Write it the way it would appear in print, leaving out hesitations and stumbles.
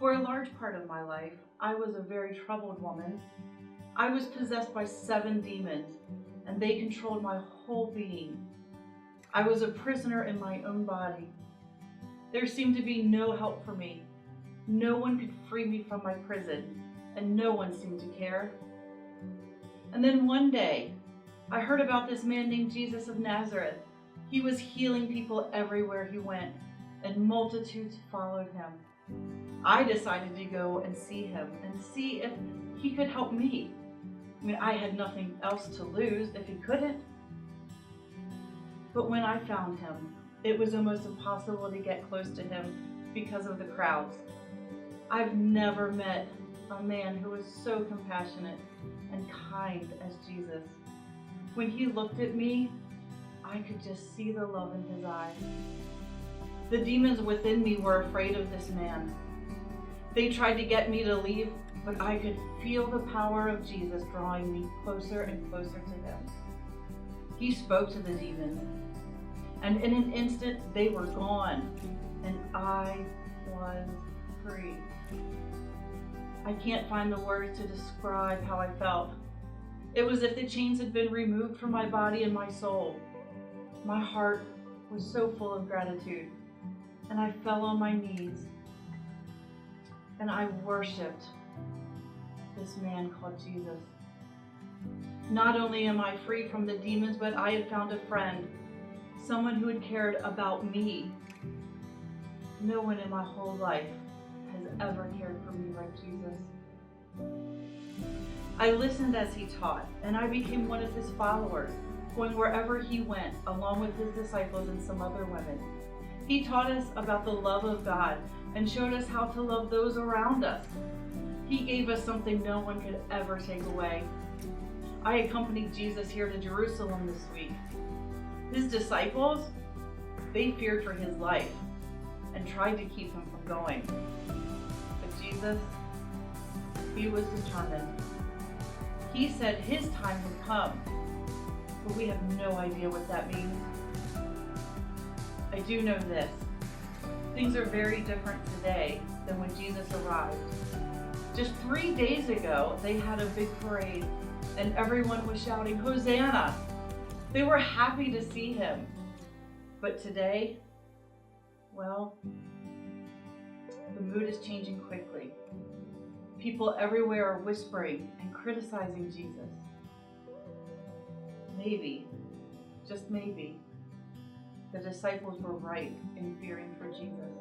For a large part of my life, I was a very troubled woman. I was possessed by 7 demons, and they controlled my whole being. I was a prisoner in my own body. There seemed to be no help for me. No one could free me from my prison, and no one seemed to care. And then one day, I heard about this man named Jesus of Nazareth. He was healing people everywhere he went, and multitudes followed him. I decided to go and see him and see if he could help me. I had nothing else to lose if he couldn't. But when I found him, it was almost impossible to get close to him because of the crowds. I've never met a man who was so compassionate and kind as Jesus. When he looked at me, I could just see the love in his eyes. The demons within me were afraid of this man. They tried to get me to leave, but I could feel the power of Jesus drawing me closer and closer to him. He spoke to the demons, and in an instant they were gone, and I was free. I can't find the words to describe how I felt. It was as if the chains had been removed from my body and my soul. My heart was so full of gratitude, and I fell on my knees, and I worshiped this man called Jesus. Not only am I free from the demons, but I had found a friend, someone who had cared about me. No one in my whole life has ever cared for me like Jesus. I listened as he taught, and I became one of his followers, going wherever he went, along with his disciples and some other women. He taught us about the love of God and showed us how to love those around us. He gave us something no one could ever take away. I accompanied Jesus here to Jerusalem this week. His disciples, they feared for his life and tried to keep him from going. But Jesus, he was determined. He said his time would come, but we have no idea what that means. I do know this. Things are very different today than when Jesus arrived. Just 3 days ago, they had a big parade, and everyone was shouting, "Hosanna!" They were happy to see him. But today, well, the mood is changing quickly. People everywhere are whispering and criticizing Jesus. Maybe, just maybe, the disciples were right in fearing for Jesus.